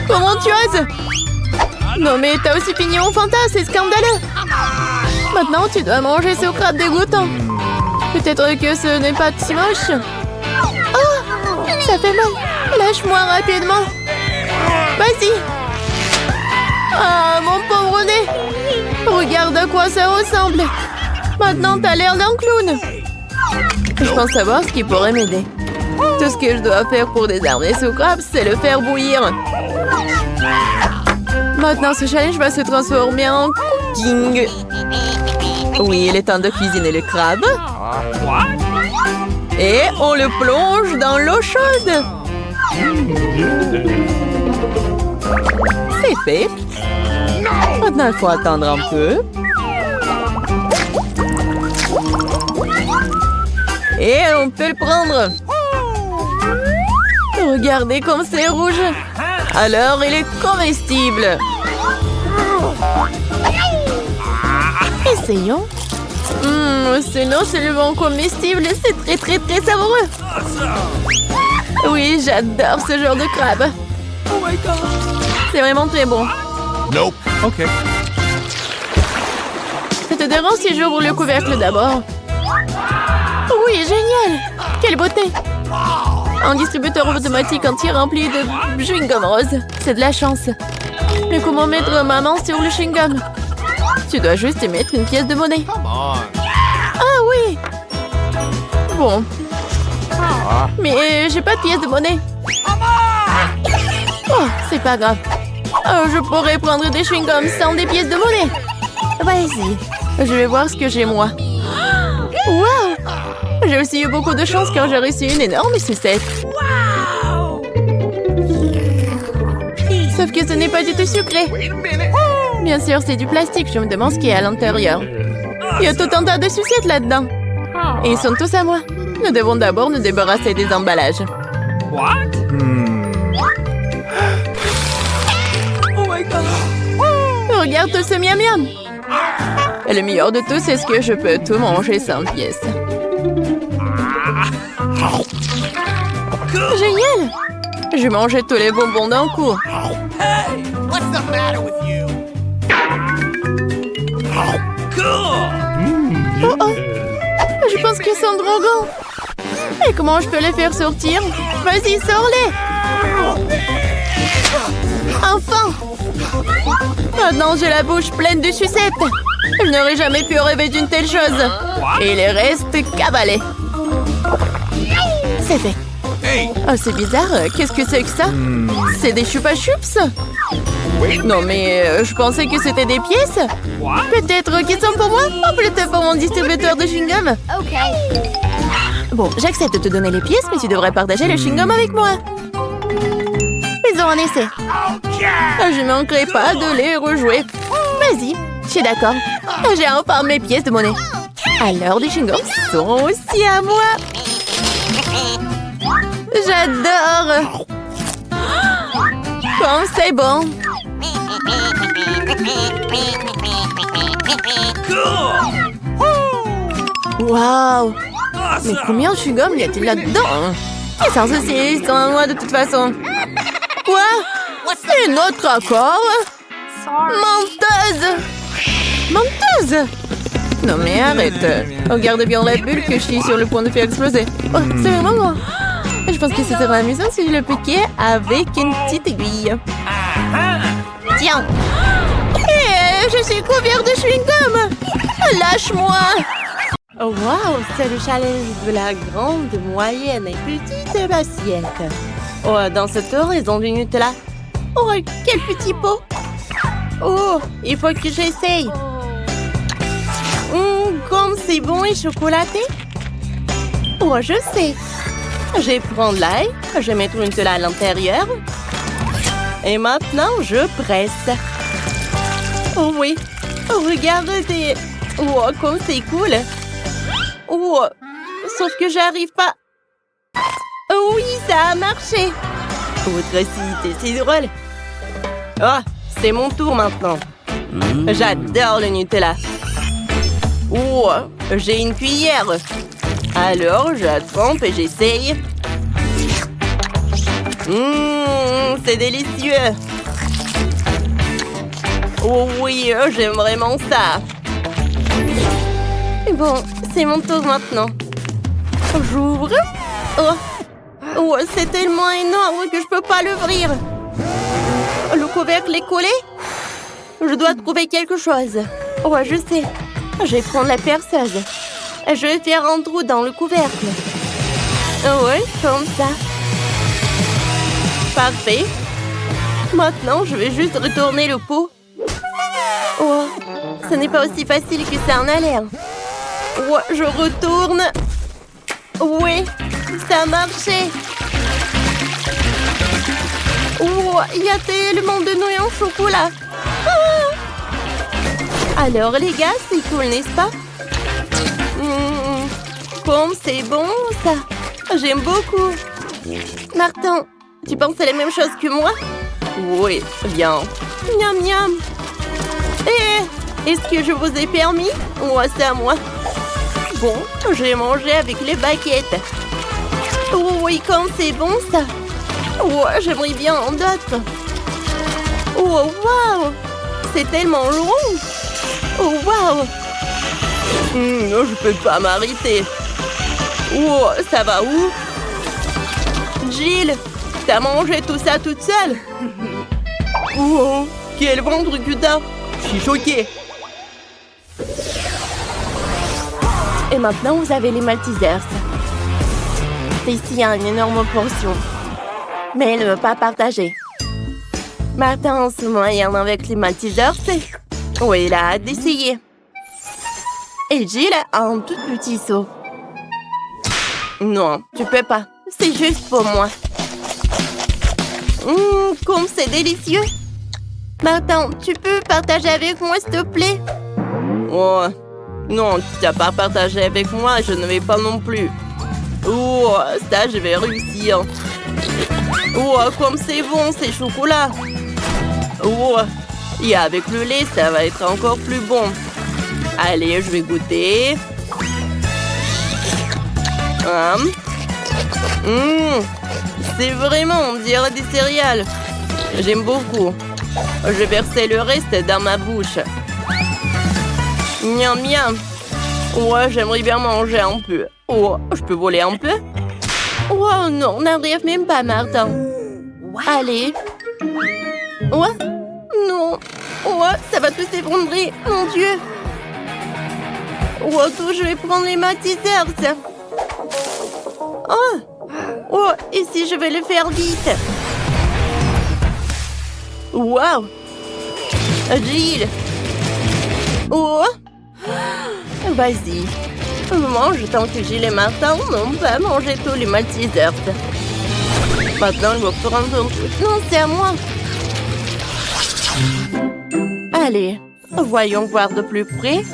Comment tu oses? Non mais t'as aussi fini mon Fanta, c'est scandaleux! Maintenant tu dois manger ce crabe dégoûtant. Peut-être que ce n'est pas si moche. Oh! Ça fait mal! Lâche-moi rapidement! Vas-y! Ah, mon pauvre nez! Regarde à quoi ça ressemble! Maintenant t'as l'air d'un clown! Je pense savoir ce qui pourrait m'aider. Tout ce que je dois faire pour désarmer ce crabe, c'est le faire bouillir. Maintenant, ce challenge va se transformer en cooking. Oui, il est temps de cuisiner le crabe. Et on le plonge dans l'eau chaude. C'est fait. Maintenant, il faut attendre un peu. Et on peut le prendre. Regardez comme c'est rouge. Alors, il est comestible. Essayons. C'est non seulement comestible, c'est très savoureux. Oui, j'adore ce genre de crabe. Oh my god. C'est vraiment très bon. Nope. OK. Ça te dérange si j'ouvre le couvercle d'abord? Oui, génial. Quelle beauté. Un distributeur automatique entier rempli de chewing-gum rose. C'est de la chance. Mais comment mettre ma main sur le chewing-gum? Tu dois juste y mettre une pièce de monnaie. Ah oui! Bon. Mais j'ai pas de pièce de monnaie. Oh, c'est pas grave. Oh, je pourrais prendre des chewing-gums sans des pièces de monnaie. Vas-y. Je vais voir ce que j'ai moi. Waouh! J'ai aussi eu beaucoup de chance car j'ai reçu une énorme sucette. Sauf que ce n'est pas du tout sucré. Bien sûr, c'est du plastique. Je me demande ce qu'il y a à l'intérieur. Il y a tout un tas de sucettes là-dedans. Et ils sont tous à moi. Nous devons d'abord nous débarrasser des emballages. Oh my god! Regarde tout ce miam-miam. Et le meilleur de tout, c'est ce que je peux tout manger sans pièces. Génial! Je mangeais tous les bonbons d'un coup. Hey, what's the matter with you? Oh oh! Je pense qu'ils sont drogants. Et comment je peux les faire sortir? Vas-y, sors-les! Enfin! Maintenant, j'ai la bouche pleine de sucettes. Je n'aurais jamais pu rêver d'une telle chose. Et les restes cabalés. C'est fait. Hey! Oh, c'est bizarre. Qu'est-ce que c'est que ça? C'est des Chupa Chups? Non, mais je pensais que c'était des pièces. Peut-être qu'ils sont pour moi? Ou peut-être pour mon distributeur de chewing-gum? Bon, j'accepte de te donner les pièces, mais tu devrais partager le chewing-gum avec moi. Faisons un essai. Je ne manquerai pas de les rejouer. Vas-y, je suis d'accord. J'ai enfin mes pièces de monnaie. Alors, les chewing-gums sont aussi à moi. J'adore. Comme c'est bon. Waouh! Mais combien de chewing-gum y a-t-il là-dedans? Ils sont ceci, ils sont à moi de toute façon. Quoi? Une autre accord? Menteuse! Menteuse! Non mais arrête. Regarde bien la bulle que je suis sur le point de faire exploser. Oh, c'est vraiment moi. Je pense que ce serait amusant si je le piquais avec une petite aiguille. Tiens! Et je suis couvert de chewing-gum! Lâche-moi! Oh, wow! C'est le challenge de la grande, moyenne et petite assiette. Oh, dans cette raison du Nutella. Oh, quel petit pot! Oh, il faut que j'essaye. Comme c'est bon et chocolaté. Oh, je sais. Je vais prendre l'ail, je vais mettre une Nutella à l'intérieur. Et maintenant, je presse. Oh oui, regardez. Oh, comme c'est cool. Oh, sauf que j'arrive pas. Oh oui, ça a marché. Votre cité, c'est drôle. Oh, c'est mon tour maintenant. J'adore le Nutella. Oh, j'ai une cuillère. Alors, je trempe et j'essaye. C'est délicieux. Oh oui, j'aime vraiment ça. Et bon, c'est mon tour maintenant. J'ouvre. Oh, c'est tellement énorme que je peux pas l'ouvrir. Le couvercle est collé. Je dois trouver quelque chose. Oh, je sais. Je vais prendre la perceuse. Je vais faire un trou dans le couvercle. Oui, comme ça. Parfait. Maintenant, je vais juste retourner le pot. Oh, ce n'est pas aussi facile que ça en a l'air. Oh, je retourne. Oui, ça a marché. Oh, il y a tellement de nouilles en chocolat. Ah! Alors, les gars, c'est cool, n'est-ce pas? Comme c'est bon, ça. J'aime beaucoup. Martin, tu penses à la même chose que moi? Oui, bien. Miam, miam. Est-ce que je vous ai permis? Ouais, c'est à moi. Bon, j'ai mangé avec les baguettes. Oh oui, comme c'est bon, ça. Ouais, j'aimerais bien en d'autres. Oh, waouh! C'est tellement long. Oh, waouh! Je peux pas m'arrêter. Oh, ça va où? Jill, t'as mangé tout ça toute seule? Oh, quel ventre que t'as! Je suis choquée. Et maintenant, vous avez les Maltesers. Ici, il y a une énorme portion. Mais elle ne veut pas partager. Martin, en ce moyen avec les Maltesers, oui, il a hâte d'essayer. Et Jill a un tout petit seau. Non, tu peux pas. C'est juste pour moi. Comme c'est délicieux. Martin, tu peux partager avec moi, s'il te plaît? Oh, non, tu n'as pas partagé avec moi, je ne vais pas non plus. Oh, ça, je vais réussir. Oh, comme c'est bon, c'est chocolat. Oh, et avec le lait, ça va être encore plus bon. Allez, je vais goûter. C'est vraiment, on dirait des céréales. J'aime beaucoup. Je vais verser le reste dans ma bouche. Miam, miam. Ouais, j'aimerais bien manger un peu. Oh, je peux voler un peu? Oh non, n'arrive même pas, Martin. Allez. Ouais? Non. Ouais, ça va tout s'effondrer. Mon Dieu. Oh, attends, je vais prendre les Maltesers. Oh! Oh, et si je vais le faire vite? Wow! Jill! Oh! Vas-y. Mange tant que Jill et Martin n'ont pas mangé tous les Maltesers. Maintenant, il va prendre un truc. Non, c'est à moi. Allez, voyons voir de plus près.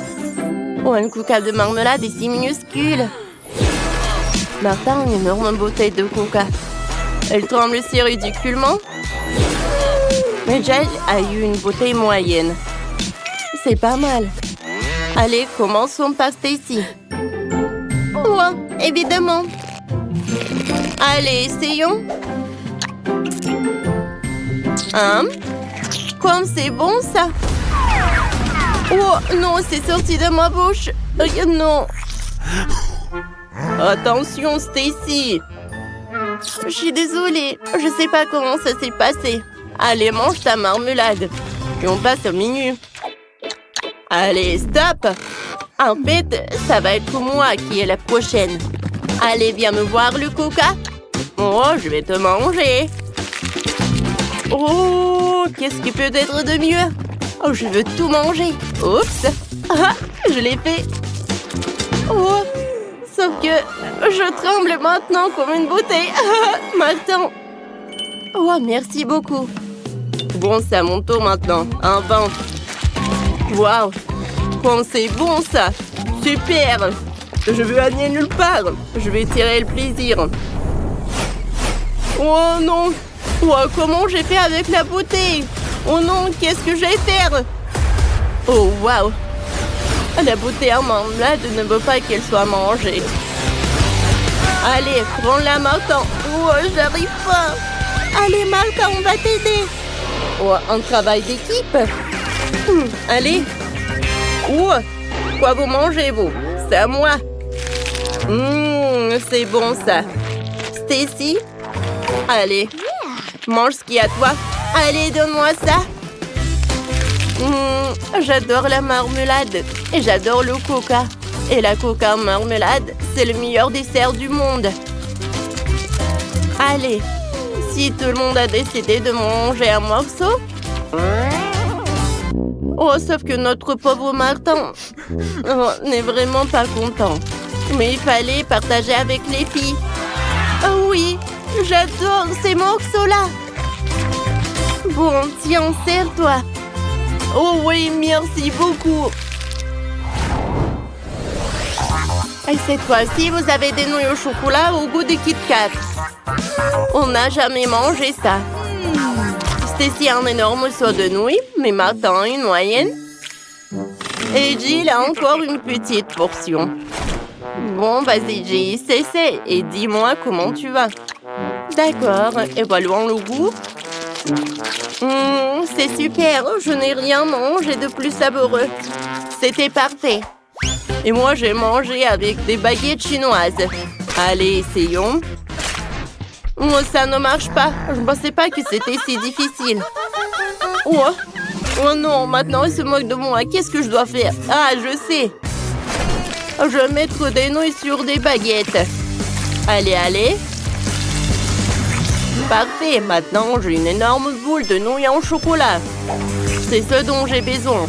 Oh, une coca de marmelade est si minuscule. Martin a une énorme bouteille de coca. Elle tremble si ridiculement. Mais Jill a eu une bouteille moyenne. C'est pas mal. Allez, commençons par Stacy. Oh, évidemment. Allez, essayons. Comme c'est bon, ça. Oh, non, c'est sorti de ma bouche. Non. Attention, Stacy. Je suis désolée. Je sais pas comment ça s'est passé. Allez, mange ta marmelade. Et on passe au menu. Allez, stop. En fait, ça va être moi qui est la prochaine. Allez, viens me voir, le coca. Oh, je vais te manger. Oh, qu'est-ce qui peut être de mieux? Oh, je veux tout manger. Oups. Ah, je l'ai fait. Oh, sauf que je tremble maintenant comme une bouteille. Martin. Oh, merci beaucoup. Bon, c'est à mon tour maintenant. Enfin. Waouh. Comme c'est bon, ça. Super. Je veux aller nulle part. Je vais tirer le plaisir. Oh non. Oh, comment j'ai fait avec la bouteille? Oh non, qu'est-ce que je vais faire? Oh, waouh. La bouteille en marmelade ne veut pas qu'elle soit mangée. Allez, prends-la, Martin. Oh, j'arrive pas. Allez, Martin, on va t'aider. Oh, un travail d'équipe. Allez. Oh, quoi vous mangez, vous? C'est à moi. C'est bon, ça. Stacy? Allez, mange ce qu'il y a à toi. Allez, donne-moi ça. J'adore la marmelade et j'adore le coca. Et la coca en marmelade, c'est le meilleur dessert du monde. Allez, si tout le monde a décidé de manger un morceau... Oh, sauf que notre pauvre Martin n'est vraiment pas content. Mais il fallait partager avec les filles. Oh oui, j'adore ces morceaux-là. Bon, tiens, serre-toi. Oh oui, merci beaucoup. Et cette fois-ci, vous avez des nouilles au chocolat au goût de Kit Kat. On n'a jamais mangé ça. Stacy a un énorme seau de nouilles, mais Martin une moyenne. Et Jill a encore une petite portion. Bon, vas-y, Jill, essaie et dis-moi comment tu vas. D'accord, évaluons le goût. C'est super, je n'ai rien mangé de plus savoureux. C'était parfait. Et moi, j'ai mangé avec des baguettes chinoises. Allez, essayons. Oh, ça ne marche pas. Je ne pensais pas que c'était si difficile. Oh non, maintenant il se moque de moi. Qu'est-ce que je dois faire? Ah, je sais. Je vais mettre des nouilles sur des baguettes. Allez, allez. Parfait, maintenant j'ai une énorme boule de nouilles en chocolat. C'est ce dont j'ai besoin.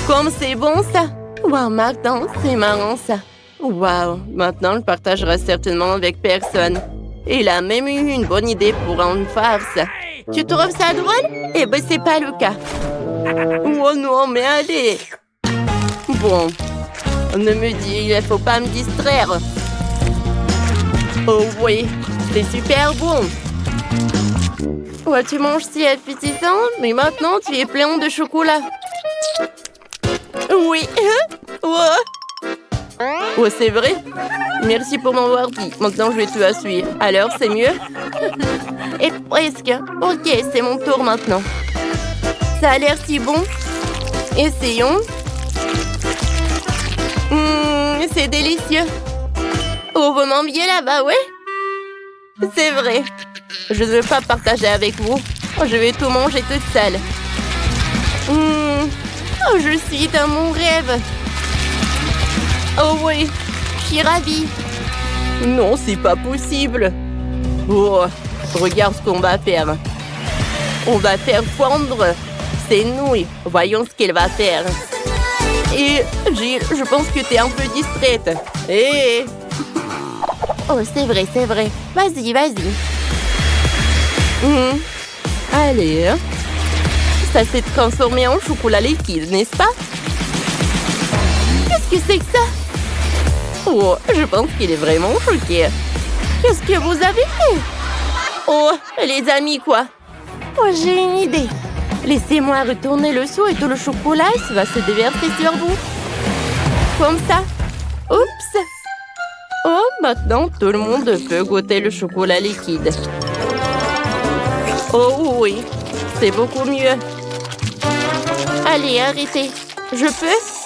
Comme c'est bon ça. Wow, Martin, c'est marrant ça. Wow, maintenant il partagera certainement avec personne. Il a même eu une bonne idée pour une farce. Tu trouves ça drôle? Eh ben, c'est pas le cas. Oh non, mais allez. Bon, ne me dis, il faut pas me distraire. Oh oui, c'est super bon. Ouais, tu manges si appétissant, mais maintenant tu es plein de chocolat. Oui. Oh, c'est vrai? Merci pour m'avoir dit. Maintenant, je vais te suivre. Alors, c'est mieux? Et presque. Ok, c'est mon tour maintenant. Ça a l'air si bon. Essayons. C'est délicieux. Oh, vous m'enviez là-bas, ouais? C'est vrai. Je ne veux pas partager avec vous. Je vais tout manger toute seule. Oh, je suis dans mon rêve. Oh oui, je suis ravie. Non, c'est pas possible. Oh, regarde ce qu'on va faire. On va faire fondre ces nouilles. Voyons ce qu'elle va faire. Et Jill, je pense que t'es un peu distraite. Hé! Oh, c'est vrai, c'est vrai. Vas-y, vas-y. Allez. Ça s'est transformé en chocolat liquide, n'est-ce pas? Qu'est-ce que c'est que ça? Oh, je pense qu'il est vraiment choqué. Qu'est-ce que vous avez fait? Oh, les amis, quoi? Oh, j'ai une idée. Laissez-moi retourner le seau et tout le chocolat va se déverser sur vous. Comme ça. Oups. Oh, maintenant, tout le monde peut goûter le chocolat liquide. Oh oui, c'est beaucoup mieux. Allez, arrêtez. Je peux?